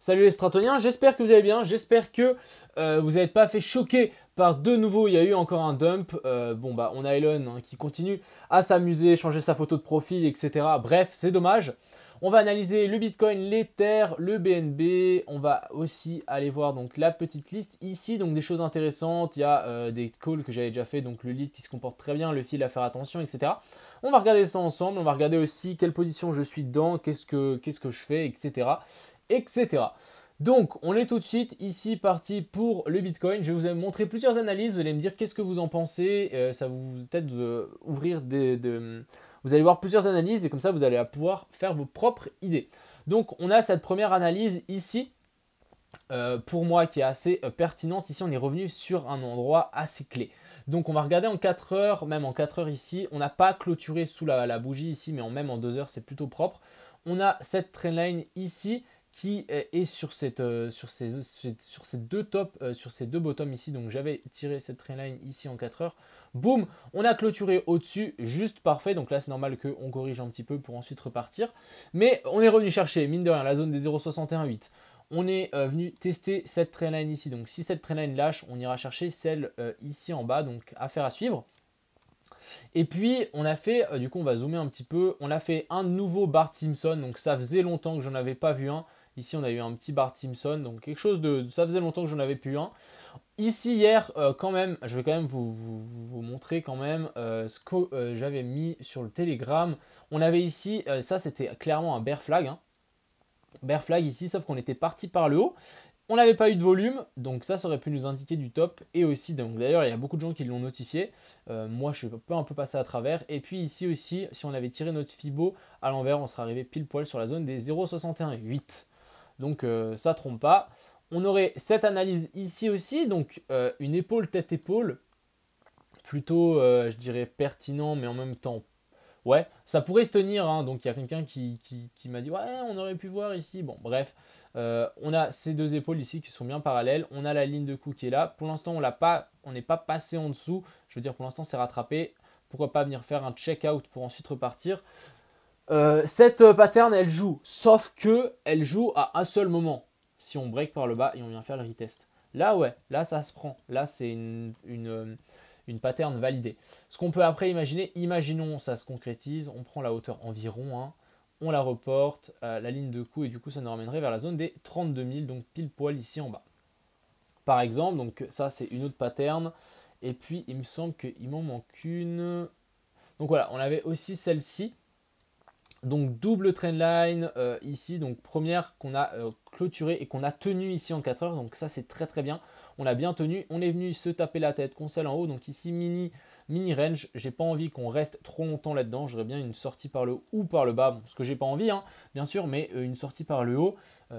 Salut les stratoniens, j'espère que vous allez bien, j'espère que vous n'êtes pas fait choquer par de nouveau, il y a eu encore un dump. Bon bah on a Elon qui continue à s'amuser, changer sa photo de profil, etc. Bref, c'est dommage. On va analyser le Bitcoin, l'Ether, le BNB. On va aussi aller voir donc la petite liste ici, donc des choses intéressantes. Il y a des calls que j'avais déjà fait, donc le lead qui se comporte très bien, le fil à faire attention, etc. On va regarder ça ensemble, on va regarder aussi quelle position je suis dedans, qu'est-ce que je fais, etc. etc. Donc, on est tout de suite ici parti pour le Bitcoin. Je vais vous montrer plusieurs analyses. Vous allez me dire qu'est-ce que vous en pensez. Ça va vous peut-être ouvrir Vous allez voir plusieurs analyses et comme ça, vous allez pouvoir faire vos propres idées. Donc, on a cette première analyse ici. Pour moi, qui est assez pertinente. Ici, on est revenu sur un endroit assez clé. Donc, on va regarder en 4 heures, même en 4 heures ici. On n'a pas clôturé sous la bougie ici, mais même en 2 heures, c'est plutôt propre. On a cette trendline ici qui est sur ces deux tops, sur ces deux bottoms ici. Donc j'avais tiré cette trendline ici en 4 heures. Boum, on a clôturé au-dessus, juste parfait. Donc là, c'est normal qu'on corrige un petit peu pour ensuite repartir. Mais on est revenu chercher, mine de rien, la zone des 0,618. On est venu tester cette trendline ici. Donc si cette trendline lâche, on ira chercher celle ici en bas. Donc affaire à suivre. Et puis on a fait, du coup on va zoomer un petit peu, on a fait un nouveau Bart Simpson. Donc ça faisait longtemps que j'en avais pas vu un. Ici, on a eu un petit Bart Simpson, donc quelque chose de... Ça faisait longtemps que j'en avais plus un. Ici, hier, quand même, je vais quand même vous montrer quand même ce que j'avais mis sur le Telegram. On avait ici, ça c'était clairement un bear flag. Hein. Bear flag ici, sauf qu'on était parti par le haut. On n'avait pas eu de volume, donc ça aurait pu nous indiquer du top. Et aussi, donc d'ailleurs, il y a beaucoup de gens qui l'ont notifié. Moi, je suis un peu passé à travers. Et puis ici aussi, si on avait tiré notre Fibo à l'envers, on serait arrivé pile poil sur la zone des 0,618. Donc ça trompe pas. On aurait cette analyse ici aussi, donc une épaule tête-épaule, plutôt je dirais pertinent, mais en même temps, ouais, ça pourrait se tenir. Hein. Donc il y a quelqu'un qui m'a dit, ouais, on aurait pu voir ici. Bon, bref, on a ces deux épaules ici qui sont bien parallèles. On a la ligne de coup qui est là. Pour l'instant, on n'est pas passé en dessous. Je veux dire, pour l'instant, c'est rattrapé. Pourquoi pas venir faire un check-out pour ensuite repartir. Cette pattern, elle joue, sauf que elle joue à un seul moment. Si on break par le bas et on vient faire le retest. Là, ouais, là, ça se prend. Là, c'est une pattern validée. Ce qu'on peut après imaginer, imaginons ça se concrétise, on prend la hauteur environ, hein, on la reporte, la ligne de coup, et du coup, ça nous ramènerait vers la zone des 32 000, donc pile poil ici en bas. Par exemple, donc ça, c'est une autre pattern. Et puis, il me semble qu'il m'en manque une. Donc voilà, on avait aussi celle-ci. Donc double trendline ici, donc première qu'on a clôturée et qu'on a tenue ici en 4 heures, donc ça c'est très très bien, on l'a bien tenu, on est venu se taper la tête, console en haut, donc ici mini range, j'ai pas envie qu'on reste trop longtemps là-dedans, j'aurais bien une sortie par le haut ou par le bas, bon, ce que j'ai pas envie hein, bien sûr, mais une sortie par le haut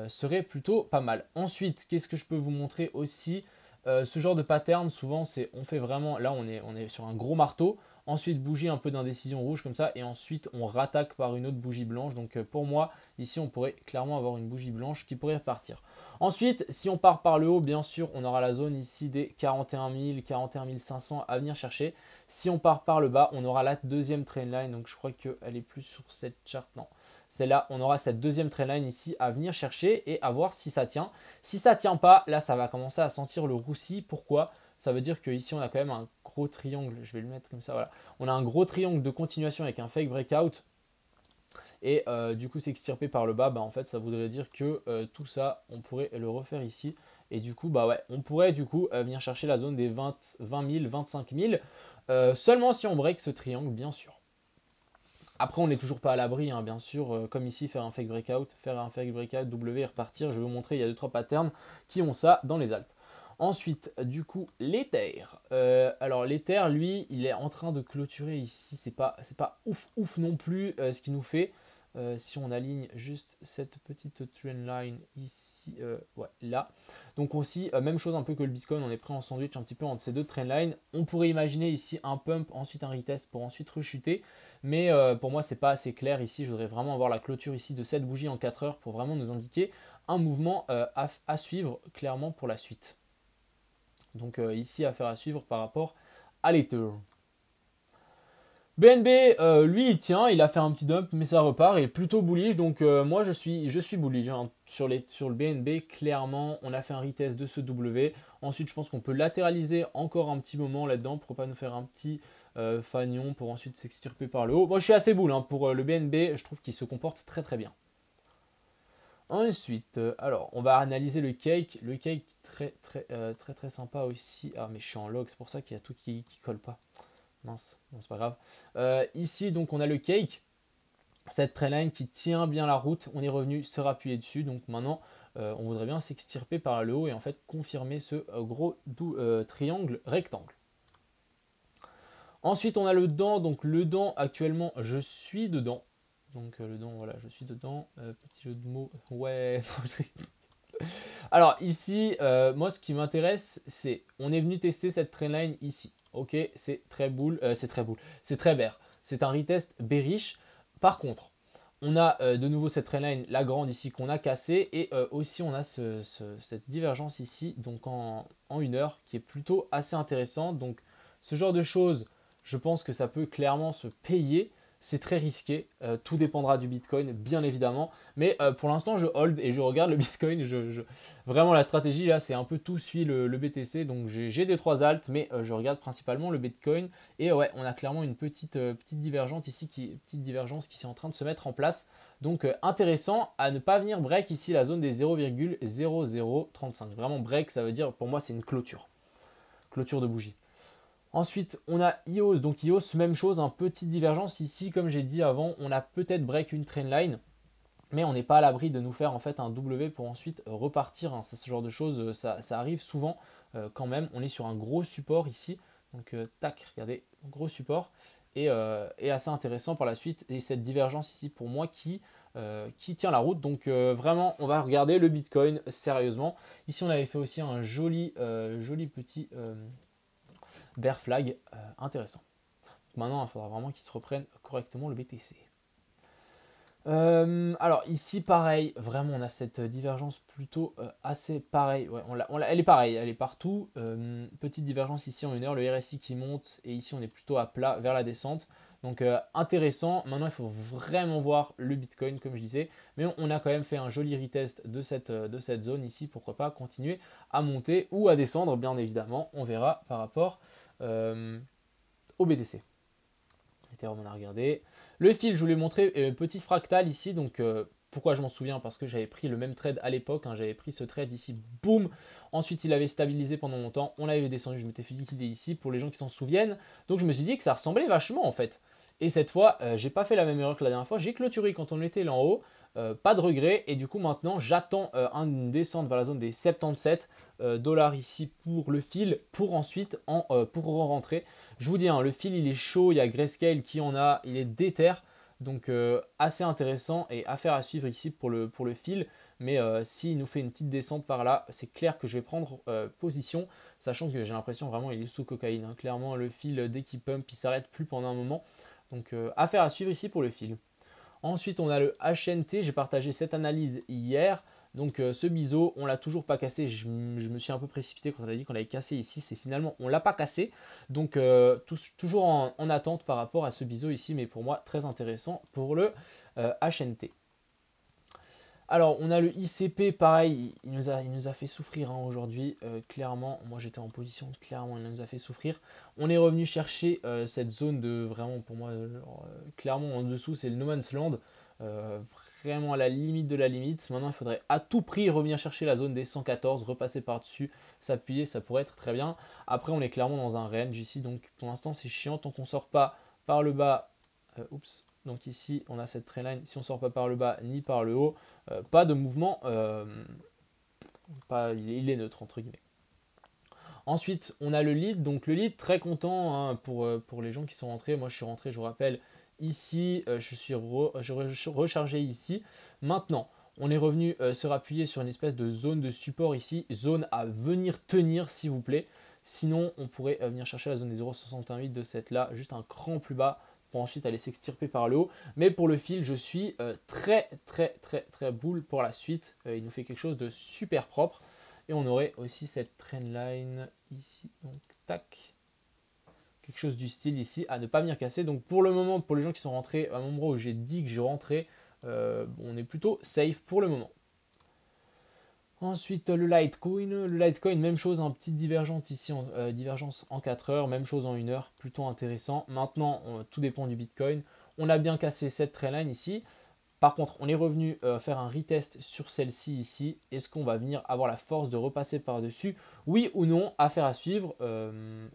serait plutôt pas mal. Ensuite, qu'est-ce que je peux vous montrer aussi? Ce genre de pattern, souvent c'est, on fait vraiment, là on est sur un gros marteau. Ensuite, bougie un peu d'indécision rouge comme ça. Et ensuite, on rattaque par une autre bougie blanche. Donc pour moi, ici, on pourrait clairement avoir une bougie blanche qui pourrait partir. Ensuite, si on part par le haut, bien sûr, on aura la zone ici des 41 000, 41 500 à venir chercher. Si on part par le bas, on aura la deuxième trendline. Donc je crois qu'elle est plus sur cette charte. Non, celle-là, on aura cette deuxième trendline ici à venir chercher et à voir si ça tient. Si ça ne tient pas, là, ça va commencer à sentir le roussi. Pourquoi? Ça veut dire qu'ici, on a quand même un gros triangle. Je vais le mettre comme ça, voilà. On a un gros triangle de continuation avec un fake breakout. Et du coup, s'extirper par le bas, bah, en fait, ça voudrait dire que tout ça, on pourrait le refaire ici. Et du coup, bah ouais, on pourrait du coup venir chercher la zone des 20 000, 25 000. Seulement si on break ce triangle, bien sûr. Après, on n'est toujours pas à l'abri, hein, bien sûr. Comme ici, faire un fake breakout, W et repartir. Je vais vous montrer, il y a 2-3 patterns qui ont ça dans les alts. Ensuite, du coup, l'Ether. Alors, l'Ether, lui, il est en train de clôturer ici. C'est pas ouf non plus ce qu'il nous fait. Si on aligne juste cette petite trendline ici, ouais, là. Donc aussi, même chose un peu que le Bitcoin, on est pris en sandwich un petit peu entre ces deux trendlines. On pourrait imaginer ici un pump, ensuite un retest pour ensuite rechuter. Mais pour moi, c'est pas assez clair ici. Je voudrais vraiment avoir la clôture ici de cette bougie en 4 heures pour vraiment nous indiquer un mouvement à suivre clairement pour la suite. Donc ici, affaire à suivre par rapport à l'Ether. BNB, lui, il tient, il a fait un petit dump, mais ça repart, il est plutôt bullish, donc moi, je suis bullish hein. Sur le BNB, clairement, on a fait un retest de ce W. Ensuite, je pense qu'on peut latéraliser encore un petit moment là-dedans, pour pas nous faire un petit fanion, pour ensuite s'extirper par le haut. Moi, je suis assez bull hein, pour le BNB, je trouve qu'il se comporte très très bien. Ensuite, alors, on va analyser le cake. Le cake, très sympa aussi. Ah, mais je suis en log, c'est pour ça qu'il y a tout qui colle pas. Mince, non, c'est pas grave. Ici, donc, on a le cake. Cette trendline qui tient bien la route. On est revenu se rappuyer dessus. Donc, maintenant, on voudrait bien s'extirper par le haut et en fait confirmer ce gros triangle rectangle. Ensuite, on a le dent. Donc, le dent, actuellement, je suis dedans. Donc, le dent, voilà, je suis dedans. Petit jeu de mots. Ouais. Alors, ici, moi, ce qui m'intéresse, c'est on est venu tester cette trendline ici. Ok, c'est très bull, c'est très bear. C'est un retest bearish. Par contre, on a de nouveau cette trendline, la grande ici qu'on a cassée. Et aussi, on a cette divergence ici, donc en 1 heure, qui est plutôt assez intéressante. Donc, ce genre de choses, je pense que ça peut clairement se payer. C'est très risqué, tout dépendra du Bitcoin, bien évidemment. Mais pour l'instant, je hold et je regarde le Bitcoin. Vraiment, la stratégie, là, c'est un peu tout suit le BTC. Donc, j'ai des 3 alts, mais je regarde principalement le Bitcoin. Et ouais, on a clairement une petite divergence ici, petite divergence qui est en train de se mettre en place. Donc, intéressant à ne pas venir break ici la zone des 0,0035. Vraiment, break, ça veut dire, pour moi, c'est une clôture. Clôture de bougie. Ensuite, on a EOS. Donc EOS, même chose, petite divergence. Ici, comme j'ai dit avant, on a peut-être break une trendline, mais on n'est pas à l'abri de nous faire en fait un W pour ensuite repartir. Hein. Ça, ce genre de choses, ça arrive souvent quand même. On est sur un gros support ici. Donc tac, regardez, gros support. Et assez intéressant par la suite. Et cette divergence ici pour moi qui tient la route. Donc vraiment, on va regarder le Bitcoin sérieusement. Ici, on avait fait aussi un joli petit... bear flag intéressant. Donc maintenant, il faudra vraiment qu'il se reprenne correctement le BTC. Alors ici, pareil, vraiment, on a cette divergence plutôt assez pareille. Ouais, elle est pareille, elle est partout. Petite divergence ici en 1 heure, le RSI qui monte et ici, on est plutôt à plat vers la descente. Donc intéressant. Maintenant, il faut vraiment voir le Bitcoin, comme je disais. Mais on a quand même fait un joli retest de cette zone ici. Pourquoi pas continuer à monter ou à descendre, bien évidemment. On verra par rapport au BTC. Ethereum, on a regardé. Le fil, je vous l'ai montré, petit fractal ici. Donc, pourquoi je m'en souviens? Parce que j'avais pris le même trade à l'époque. Hein, j'avais pris ce trade ici, boum. Ensuite, il avait stabilisé pendant longtemps. On l'avait descendu, je m'étais fait liquider ici pour les gens qui s'en souviennent. Donc, je me suis dit que ça ressemblait vachement en fait. Et cette fois, j'ai pas fait la même erreur que la dernière fois. J'ai clôturé quand on était là en haut. Pas de regret. Et du coup, maintenant, j'attends une descente vers la zone des 77 dollars ici pour le fil. Pour ensuite, pour rentrer. Je vous dis, hein, le fil, il est chaud. Il y a Grayscale qui en a. Il est déter. Donc, assez intéressant et affaire à suivre ici pour le fil. Mais s'il nous fait une petite descente par là, c'est clair que je vais prendre position. Sachant que j'ai l'impression vraiment il est sous cocaïne. Hein. Clairement, le fil, dès qu'il pump, il s'arrête plus pendant un moment. Donc, affaire à suivre ici pour le fil. Ensuite, on a le HNT. J'ai partagé cette analyse hier. Donc, ce biseau, on l'a toujours pas cassé. Je me suis un peu précipité quand on a dit qu'on l'avait cassé ici. C'est finalement, on l'a pas cassé. Donc, toujours en attente par rapport à ce biseau ici. Mais pour moi, très intéressant pour le HNT. Alors, on a le ICP, pareil, il nous a fait souffrir hein, aujourd'hui, clairement. Moi, j'étais en position, clairement, il nous a fait souffrir. On est revenu chercher cette zone de, vraiment, pour moi, clairement, en dessous, c'est le No Man's Land. Vraiment à la limite de la limite. Maintenant, il faudrait à tout prix revenir chercher la zone des 114, repasser par-dessus, s'appuyer, ça pourrait être très bien. Après, on est clairement dans un range ici, donc pour l'instant, c'est chiant. Tant qu'on ne sort pas par le bas, oups. Donc ici, on a cette trendline. Si on ne sort pas par le bas ni par le haut, pas de mouvement. Il est neutre, entre guillemets. Ensuite, on a le lead. Donc le lead, très content hein, pour les gens qui sont rentrés. Moi, je suis rentré, je vous rappelle, ici. Je suis rechargé ici. Maintenant, on est revenu se rappuyer sur une espèce de zone de support ici. Zone à venir tenir, s'il vous plaît. Sinon, on pourrait venir chercher la zone des 0,68 de cette là, juste un cran plus bas pour ensuite aller s'extirper par le haut. Mais pour le fil, je suis très bull pour la suite. Il nous fait quelque chose de super propre. Et on aurait aussi cette trendline ici. Donc, tac. quelque chose du style ici, à ne pas venir casser. Donc pour le moment, pour les gens qui sont rentrés à un endroit où j'ai dit que j'ai rentré, on est plutôt safe pour le moment. Ensuite, le Litecoin. Le Litecoin, même chose, hein, petite divergence ici, divergence en 4 heures, même chose en 1 heure, plutôt intéressant. Maintenant, tout dépend du Bitcoin. On a bien cassé cette trendline ici. Par contre, on est revenu faire un retest sur celle-ci ici. Est-ce qu'on va venir avoir la force de repasser par-dessus? Oui ou non, affaire à suivre.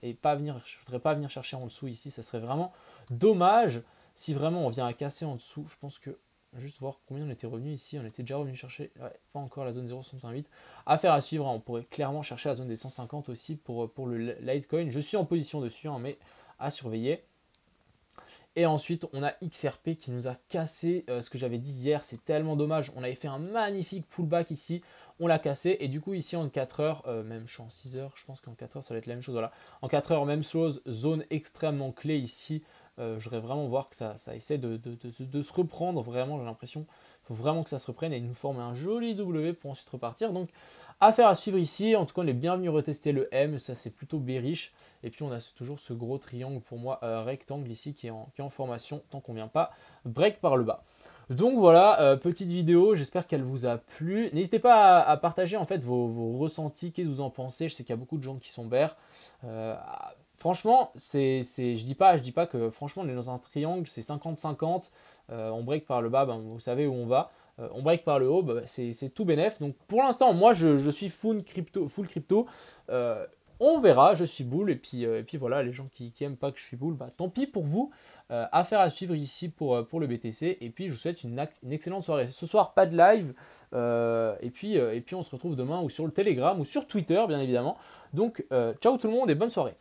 Et pas venir, je ne voudrais pas venir chercher en dessous ici. Ça serait vraiment dommage si vraiment on vient à casser en dessous. Je pense que, juste voir combien on était revenu ici. On était déjà revenu chercher, ouais, pas encore la zone 0,68. Affaire à suivre, hein, on pourrait clairement chercher la zone des 150 aussi pour le Litecoin. Je suis en position dessus, hein, mais à surveiller. Et ensuite, on a XRP qui nous a cassé ce que j'avais dit hier. C'est tellement dommage. On avait fait un magnifique pullback ici. On l'a cassé. Et du coup, ici, en 4 heures, même je suis en 6 heures, je pense qu'en 4 heures, ça va être la même chose. Voilà. En 4 heures, même chose. Zone extrêmement clé ici. Je voudrais vraiment voir que ça essaie de se reprendre. Vraiment, j'ai l'impression. Il faut vraiment que ça se reprenne et nous forme un joli W pour ensuite repartir. Donc, affaire à suivre ici. En tout cas, on est bienvenu retester le M. Ça, c'est plutôt bearish. Et puis, on a toujours ce gros triangle pour moi, rectangle ici qui est en formation tant qu'on ne vient pas break par le bas. Donc voilà, petite vidéo, j'espère qu'elle vous a plu. N'hésitez pas à partager en fait vos ressentis, qu'est-ce que vous en pensez. Je sais qu'il y a beaucoup de gens qui sont bears. Franchement, je dis pas que franchement on est dans un triangle, c'est 50-50. On break par le bas, ben, vous savez où on va. On break par le haut, ben, c'est tout bénef. Donc pour l'instant, moi je suis full crypto. On verra, je suis bull, et puis voilà, les gens qui n'aiment pas que je suis bull, bah, tant pis pour vous. Affaire à suivre ici pour le BTC, et puis je vous souhaite une excellente soirée. Ce soir, pas de live, et puis on se retrouve demain ou sur le Telegram ou sur Twitter, bien évidemment. Donc, ciao tout le monde et bonne soirée.